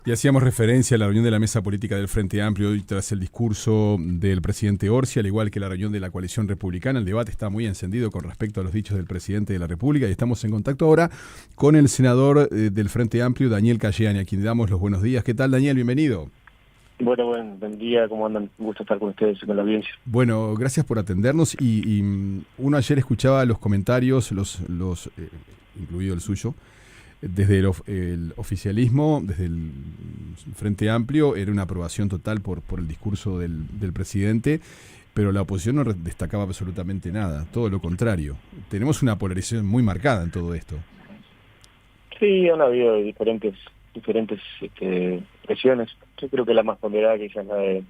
Y hacíamos referencia a la reunión de la mesa política del Frente Amplio hoy tras el discurso del presidente Orsi, al igual que la reunión de la coalición republicana. El debate está muy encendido con respecto a los dichos del presidente de la República y estamos en contacto ahora con el senador del Frente Amplio, Daniel Cayani, a quien le damos los buenos días. ¿Qué tal, Daniel? Bienvenido. Bueno, buen día, ¿cómo andan? Un gusto estar con ustedes y con la audiencia. Bueno, gracias por atendernos uno ayer escuchaba los comentarios, incluido el suyo, desde el oficialismo, desde el Frente Amplio, era una aprobación total por el discurso del presidente, pero la oposición no destacaba absolutamente nada, todo lo contrario. Tenemos una polarización muy marcada en todo esto. Sí, han habido diferentes presiones. Yo creo que la más ponderada quizás la del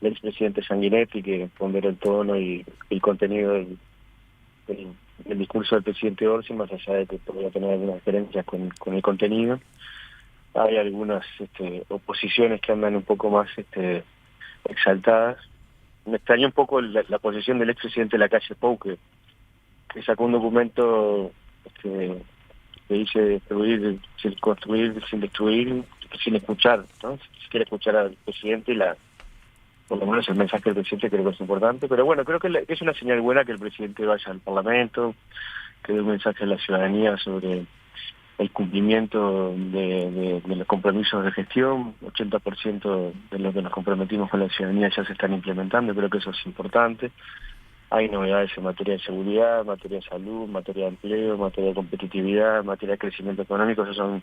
expresidente Sanguinetti, que pondera el tono y el contenido del discurso del presidente Orsi, más allá de que podría tener algunas diferencias con el contenido. Hay algunas oposiciones que andan un poco más exaltadas. Me extrañó un poco la posición del expresidente Lacalle Pou, que sacó un documento que dice destruir sin construir, sin destruir, sin escuchar, ¿no? Si quiere escuchar al presidente por lo menos el mensaje del presidente creo que es importante, pero bueno, creo que es una señal buena que el presidente vaya al Parlamento, que dé un mensaje a la ciudadanía sobre el cumplimiento de los compromisos de gestión. 80% de lo que nos comprometimos con la ciudadanía ya se están implementando, creo que eso es importante. Hay novedades en materia de seguridad, en materia de salud, en materia de empleo, en materia de competitividad, en materia de crecimiento económico. Esas son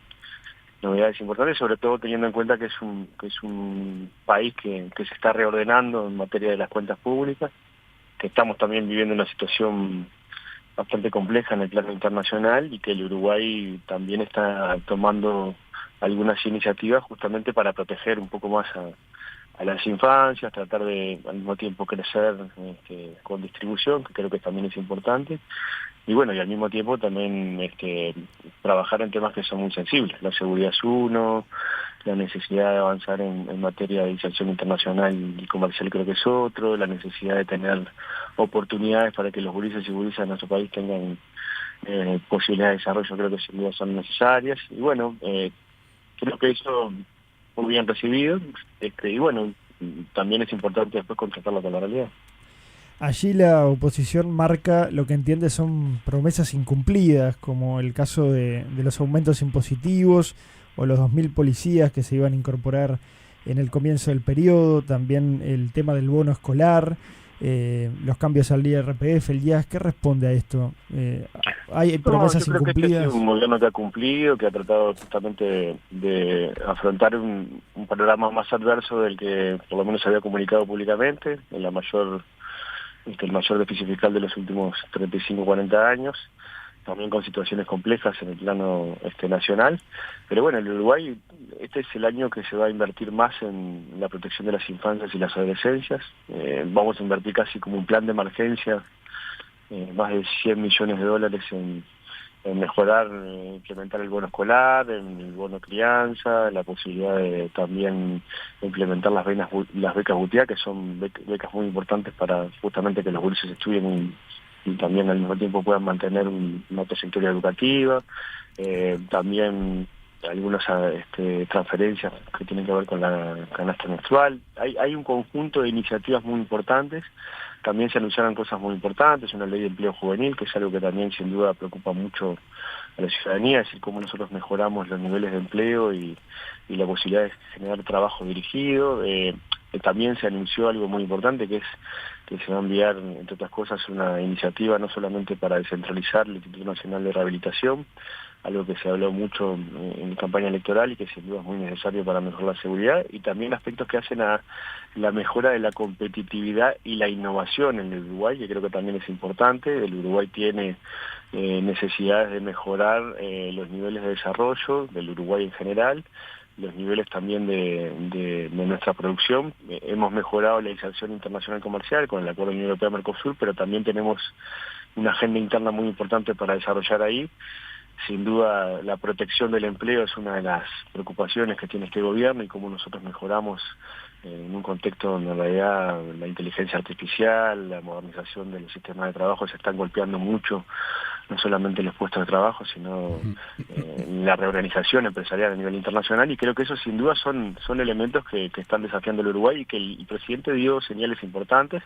novedades importantes, sobre todo teniendo en cuenta que es un país que se está reordenando en materia de las cuentas públicas, que estamos también viviendo una situación bastante compleja en el plano internacional y que el Uruguay también está tomando algunas iniciativas justamente para proteger un poco más a las infancias, tratar de al mismo tiempo crecer con distribución, que creo que también es importante, y bueno, y al mismo tiempo también trabajar en temas que son muy sensibles. La seguridad es uno, la necesidad de avanzar en materia de inserción internacional y comercial creo que es otro, la necesidad de tener oportunidades para que los gurises y gurisas de nuestro país tengan posibilidades de desarrollo, creo que sin duda son necesarias, y bueno, creo que eso muy bien recibido, y bueno, también es importante después contratarlo con la realidad. Allí la oposición marca lo que entiende son promesas incumplidas, como el caso de los aumentos impositivos o los 2.000 policías que se iban a incorporar en el comienzo del periodo, también el tema del bono escolar, los cambios al IRPF, el IAS. ¿Qué responde a esto? ¿Hay No, yo promesas creo que este ha sido incumplidas? un gobierno que ha cumplido, que ha tratado justamente de afrontar un panorama más adverso del que por lo menos se había comunicado públicamente, en el mayor déficit fiscal de los últimos 35 o 40 años, también con situaciones complejas en el plano nacional. Pero bueno, en el Uruguay este es el año que se va a invertir más en la protección de las infancias y las adolescencias. Vamos a invertir casi como un plan de emergencia, más de 100 millones de dólares en mejorar, implementar el bono escolar, en el bono crianza, la posibilidad de también implementar las becas BUTIA, que son becas muy importantes para justamente que los gurises estudien y también al mismo tiempo puedan mantener una trayectoria educativa. También algunas transferencias que tienen que ver con la canasta menstrual. Hay un conjunto de iniciativas muy importantes. También se anunciaron cosas muy importantes, una ley de empleo juvenil, que es algo que también sin duda preocupa mucho a la ciudadanía, es decir, cómo nosotros mejoramos los niveles de empleo y la posibilidad de generar trabajo dirigido. También se anunció algo muy importante, que es que se va a enviar, entre otras cosas, una iniciativa no solamente para descentralizar el Instituto Nacional de Rehabilitación, algo que se habló mucho en campaña electoral y que sin duda es muy necesario para mejorar la seguridad, y también aspectos que hacen a la mejora de la competitividad y la innovación en el Uruguay, que creo que también es importante. El Uruguay tiene necesidades de mejorar los niveles de desarrollo del Uruguay en general, los niveles también de nuestra producción. Hemos mejorado la inserción internacional comercial con el Acuerdo Unión Europea-Mercosur, pero también tenemos una agenda interna muy importante para desarrollar ahí. Sin duda, la protección del empleo es una de las preocupaciones que tiene este gobierno, y cómo nosotros mejoramos en un contexto donde en realidad la inteligencia artificial, la modernización de los sistemas de trabajo se están golpeando mucho no solamente en los puestos de trabajo, sino en la reorganización empresarial a nivel internacional, y creo que eso sin duda son elementos que están desafiando al Uruguay, y que el presidente dio señales importantes,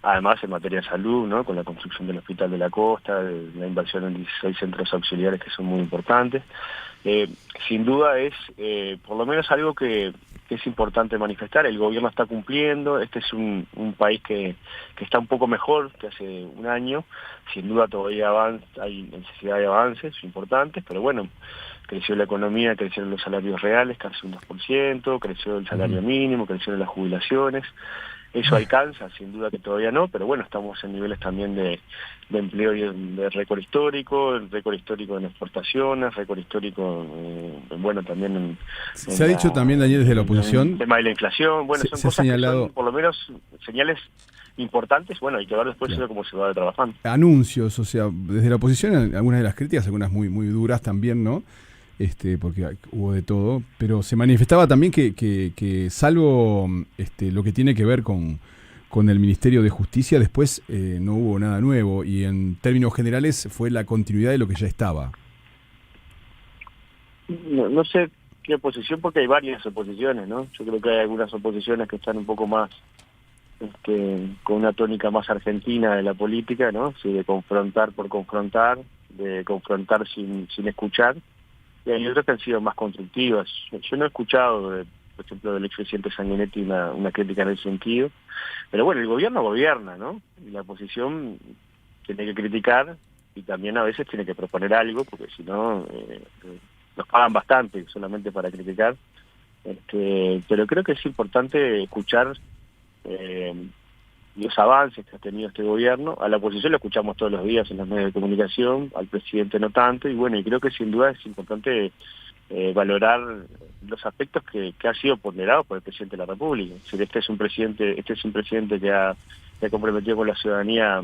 además en materia de salud, ¿no? Con la construcción del Hospital de la Costa, de la inversión en 16 centros auxiliares que son muy importantes. Sin duda es por lo menos algo que es importante manifestar. El gobierno está cumpliendo. Este es un país que está un poco mejor que hace un año. Sin duda todavía hay necesidad de avances importantes, pero bueno, creció la economía, crecieron los salarios reales casi un 2%, creció el salario mínimo, crecieron las jubilaciones. Eso alcanza, sin duda que todavía no, pero bueno, estamos en niveles también de empleo y de récord histórico en exportaciones, récord histórico, bueno, también en se ha dicho también, Daniel, desde la oposición. El tema de la inflación, bueno, son cosas que son, por lo menos, señales importantes, bueno, hay que ver después cómo se va trabajando. Anuncios, o sea, desde la oposición, algunas de las críticas, algunas muy, muy duras también, ¿no? Porque hubo de todo, pero se manifestaba también que salvo lo que tiene que ver con el Ministerio de Justicia, después no hubo nada nuevo, y en términos generales fue la continuidad de lo que ya estaba. No sé qué oposición, porque hay varias oposiciones, ¿no? Yo creo que hay algunas oposiciones que están un poco más con una tónica más argentina de la política, ¿no? Sí, de confrontar por confrontar, de confrontar sin escuchar. Y hay otras que han sido más constructivas. Yo no he escuchado, por ejemplo, del expresidente Sanguinetti una crítica en ese sentido. Pero bueno, el gobierno gobierna, ¿no? Y la oposición tiene que criticar y también a veces tiene que proponer algo, porque si no, nos pagan bastante solamente para criticar. Pero creo que es importante escuchar los avances que ha tenido este gobierno. A la oposición lo escuchamos todos los días en los medios de comunicación, al presidente no tanto, y bueno, y creo que sin duda es importante valorar los aspectos que ha sido ponderados por el presidente de la República. Es decir, este es un presidente que ha comprometido con la ciudadanía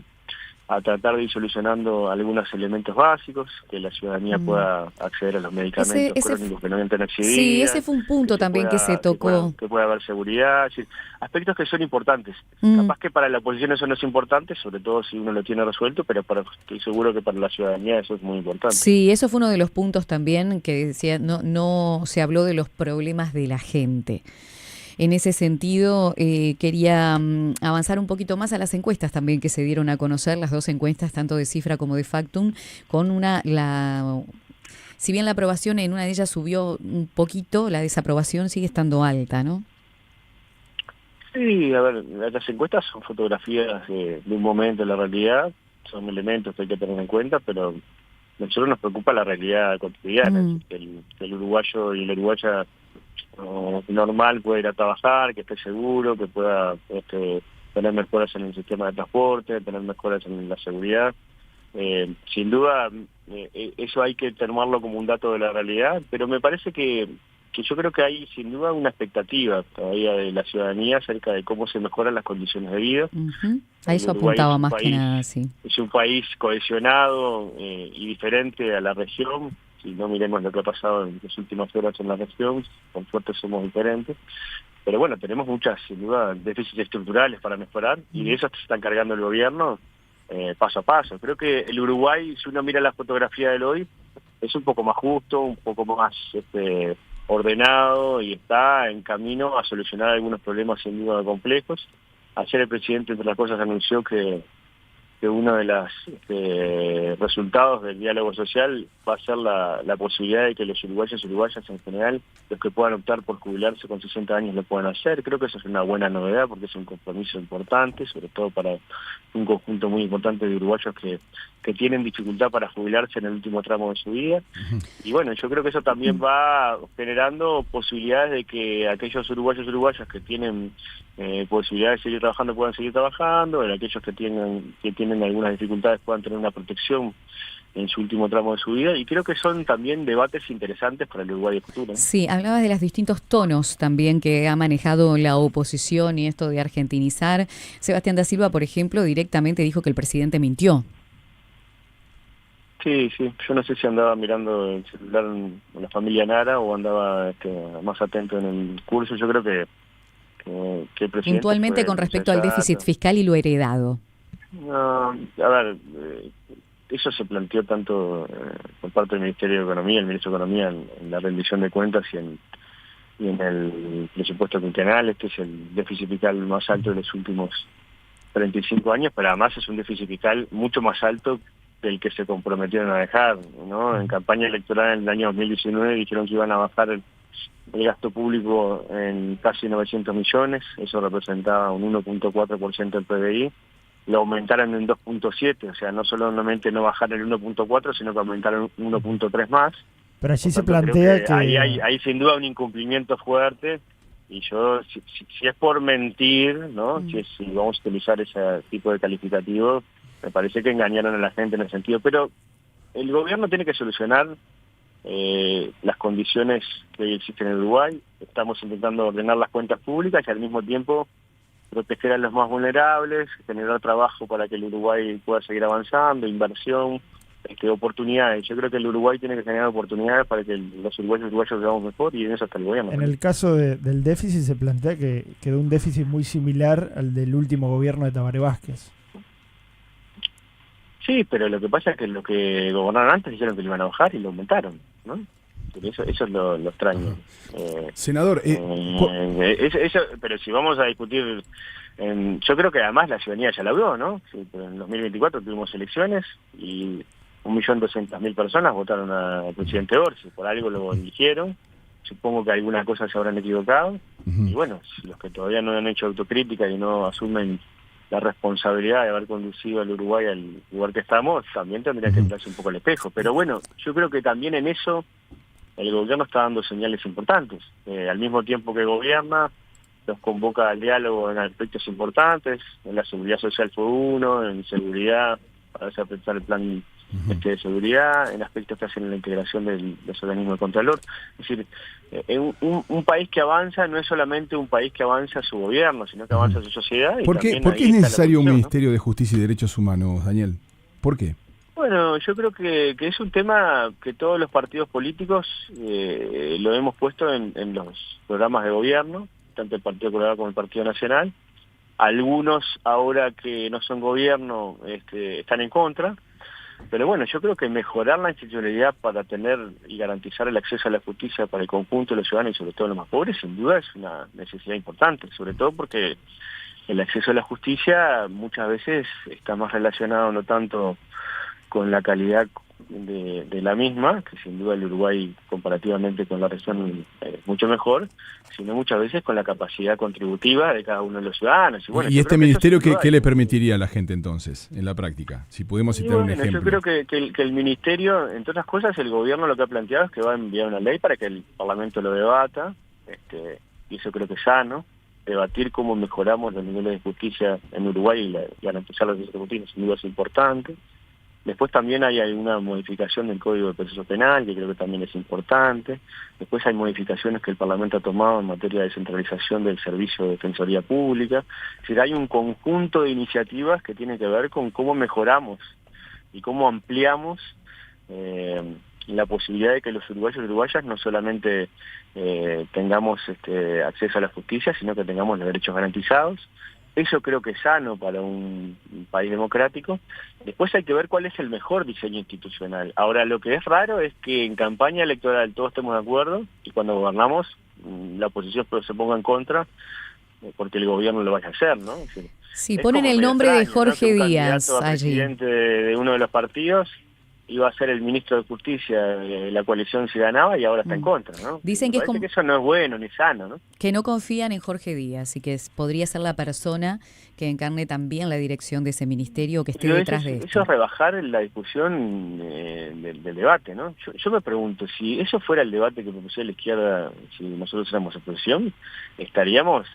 a tratar de ir solucionando algunos elementos básicos, que la ciudadanía pueda acceder a los medicamentos crónicos que no entran accedidos. Sí, ese fue un punto también que se tocó. Que pueda haber seguridad, es decir, aspectos que son importantes. Capaz que para la oposición eso no es importante, sobre todo si uno lo tiene resuelto, pero estoy seguro que para la ciudadanía eso es muy importante. Sí, eso fue uno de los puntos también que decía, no se habló de los problemas de la gente. En ese sentido, quería avanzar un poquito más a las encuestas también que se dieron a conocer, las dos encuestas, tanto de Cifra como de Factum, con si bien la aprobación en una de ellas subió un poquito, la desaprobación sigue estando alta, ¿no? Sí, a ver, las encuestas son fotografías de un momento de la realidad, son elementos que hay que tener en cuenta, pero a nosotros nos preocupa la realidad cotidiana, el uruguayo y la uruguaya normal puede ir a trabajar, que esté seguro, que pueda tener mejoras en el sistema de transporte, tener mejoras en la seguridad. Sin duda, eso hay que tomarlo como un dato de la realidad, pero me parece que yo creo que hay sin duda una expectativa todavía de la ciudadanía acerca de cómo se mejoran las condiciones de vida. A eso apuntaba más que nada, sí. Es un país cohesionado y diferente a la región. Si no miremos lo que ha pasado en las últimas horas en la región, con suerte somos diferentes. Pero bueno, tenemos muchas, sin duda, déficits estructurales para mejorar, y de eso se está encargando el gobierno paso a paso. Creo que el Uruguay, si uno mira la fotografía del hoy, es un poco más justo, un poco más ordenado, y está en camino a solucionar algunos problemas sin duda complejos. Ayer el presidente, entre las cosas, anunció que uno de los resultados del diálogo social va a ser la posibilidad de que los uruguayos y uruguayas en general, los que puedan optar por jubilarse con 60 años, lo puedan hacer. Creo que eso es una buena novedad, porque es un compromiso importante, sobre todo para un conjunto muy importante de uruguayos que tienen dificultad para jubilarse en el último tramo de su vida. Y bueno, yo creo que eso también va generando posibilidades de que aquellos uruguayos y uruguayas que tienen posibilidades de seguir trabajando puedan seguir trabajando, y aquellos que tienen algunas dificultades puedan tener una protección en su último tramo de su vida, y creo que son también debates interesantes para el Uruguay de futuro. Sí, hablabas de los distintos tonos también que ha manejado la oposición y esto de argentinizar. Sebastián da Silva, por ejemplo, directamente dijo que el presidente mintió. Sí, yo no sé si andaba mirando el celular en la familia Nara o andaba más atento en el curso. Yo creo que el presidente... Puntualmente con respecto al déficit fiscal y lo heredado. No, a ver, eso se planteó tanto por parte del Ministerio de Economía, el Ministro de Economía, en la rendición de cuentas y en el presupuesto quinquenal. Este es el déficit fiscal más alto de los últimos 35 años, pero además es un déficit fiscal mucho más alto del que se comprometieron a dejar, ¿no? En campaña electoral en el año 2019 dijeron que iban a bajar el gasto público en casi 900 millones, eso representaba un 1.4% del PBI, lo aumentaron en 2.7, o sea, no solamente no bajaron el 1.4, sino que aumentaron 1.3 más. Pero allí se Creo plantea que... Hay sin duda un incumplimiento fuerte, y yo, si es por mentir, ¿no? Si vamos a utilizar ese tipo de calificativo, me parece que engañaron a la gente en ese sentido. Pero el gobierno tiene que solucionar las condiciones que existen en Uruguay. Estamos intentando ordenar las cuentas públicas y al mismo tiempo proteger a los más vulnerables, generar trabajo para que el Uruguay pueda seguir avanzando, inversión, oportunidades. Yo creo que el Uruguay tiene que generar oportunidades para que los uruguayos vivamos mejor, y en eso está el gobierno. En el caso del déficit se plantea que quedó un déficit muy similar al del último gobierno de Tabaré Vázquez. Sí, pero lo que pasa es que los que gobernaron antes dijeron que lo iban a bajar y lo aumentaron, ¿no? Eso es lo extraño. Senador, pero si vamos a discutir, yo creo que además la ciudadanía ya la vio, ¿no? Sí, en 2024 tuvimos elecciones y 1.200.000 personas votaron al presidente Orsi, por algo lo eligieron. Supongo que algunas cosas se habrán equivocado. Y bueno, si los que todavía no han hecho autocrítica y no asumen la responsabilidad de haber conducido al Uruguay al lugar que estamos, también tendría que mirarse un poco al espejo. Pero bueno, yo creo que también en eso el gobierno está dando señales importantes. Al mismo tiempo que gobierna, los convoca al diálogo en aspectos importantes. En la seguridad social fue uno, en seguridad, para hacer pensar el plan de seguridad, en aspectos que hacen la integración de los organismos de Contralor. Es decir, un país que avanza no es solamente un país que avanza su gobierno, sino que avanza su sociedad. ¿Por qué es necesario un Ministerio de Justicia y Derechos Humanos, Daniel? ¿Por qué? Bueno, yo creo que es un tema que todos los partidos políticos lo hemos puesto en los programas de gobierno, tanto el Partido Colorado como el Partido Nacional. Algunos, ahora que no son gobierno, están en contra. Pero bueno, yo creo que mejorar la institucionalidad para tener y garantizar el acceso a la justicia para el conjunto de los ciudadanos y sobre todo los más pobres, sin duda es una necesidad importante, sobre todo porque el acceso a la justicia muchas veces está más relacionado no tanto con la calidad de la misma, que sin duda el Uruguay comparativamente con la región es mucho mejor, sino muchas veces con la capacidad contributiva de cada uno de los ciudadanos. Y, bueno, ¿y este ministerio qué le permitiría a la gente entonces, en la práctica? Si podemos citar un ejemplo. Yo creo que el ministerio, entre otras cosas, el gobierno lo que ha planteado es que va a enviar una ley para que el Parlamento lo debata, y eso creo que es sano. Debatir cómo mejoramos los niveles de justicia en Uruguay y garantizar los derechos justicia sin duda es importante. Después también hay una modificación del Código de Proceso Penal, que creo que también es importante. Después hay modificaciones que el Parlamento ha tomado en materia de descentralización del servicio de Defensoría Pública. Es decir, hay un conjunto de iniciativas que tienen que ver con cómo mejoramos y cómo ampliamos la posibilidad de que los uruguayos y uruguayas no solamente tengamos acceso a la justicia, sino que tengamos los derechos garantizados. Eso creo que es sano para un país democrático. Después hay que ver cuál es el mejor diseño institucional. Ahora, lo que es raro es que en campaña electoral todos estemos de acuerdo y cuando gobernamos la oposición se ponga en contra porque el gobierno lo vaya a hacer, ¿no? Es decir, sí, ponen el nombre de Jorge Díaz allí. Presidente de uno de los partidos iba a ser el ministro de Justicia de la coalición si ganaba y ahora está en contra, ¿no? Dicen que eso no es bueno ni sano, ¿no? Que no confían en Jorge Díaz y que podría ser la persona que encarne también la dirección de ese ministerio, que esté detrás de esto. Eso es rebajar la discusión del debate, ¿no? Yo me pregunto, si eso fuera el debate que propuso la izquierda, si nosotros éramos oposición, estaríamos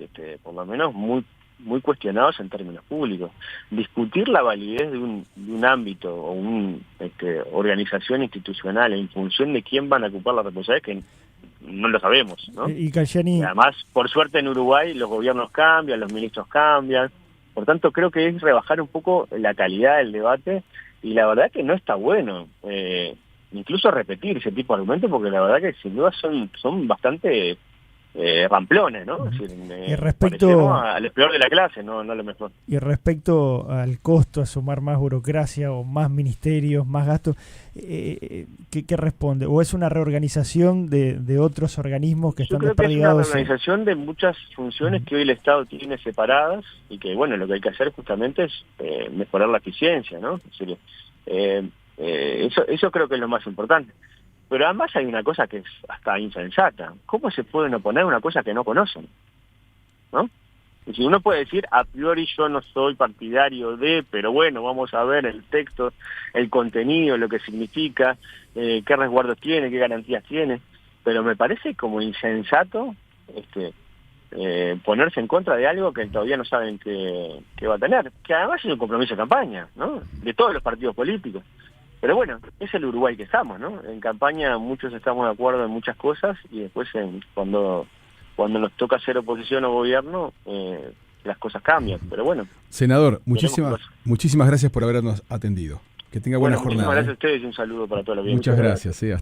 por lo menos muy cuestionados en términos públicos. Discutir la validez de un ámbito o una organización institucional en función de quién van a ocupar la responsabilidad, que no lo sabemos, ¿no? Y además, por suerte en Uruguay los gobiernos cambian, los ministros cambian, por tanto creo que es rebajar un poco la calidad del debate y la verdad que no está bueno incluso repetir ese tipo de argumentos porque la verdad que sin duda son bastante ramplones, ¿no? Es decir, Y respecto parecemos al peor de la clase, no lo mejor. Y respecto al costo, a sumar más burocracia o más ministerios, más gastos, ¿qué responde? ¿O es una reorganización de otros organismos que están desperdigados? Yo creo que es una reorganización de muchas funciones que hoy el Estado tiene separadas y que, bueno, lo que hay que hacer justamente es mejorar la eficiencia, ¿no? Es decir, eso creo que es lo más importante. Pero además hay una cosa que es hasta insensata. ¿Cómo se pueden oponer a una cosa que no conocen? ¿No? Y si uno puede decir, a priori yo no soy partidario de, pero bueno, vamos a ver el texto, el contenido, lo que significa, qué resguardos tiene, qué garantías tiene, pero me parece como insensato ponerse en contra de algo que todavía no saben que va a tener, que además es un compromiso de campaña, ¿no? De todos los partidos políticos. Pero bueno, es el Uruguay que estamos, ¿no? En campaña muchos estamos de acuerdo en muchas cosas y después cuando nos toca hacer oposición o gobierno, las cosas cambian. Pero bueno. Senador, muchísimas gracias por habernos atendido. Que tenga buena jornada. Muchísimas gracias a ustedes y un saludo para toda la audiencia. Muchas gracias.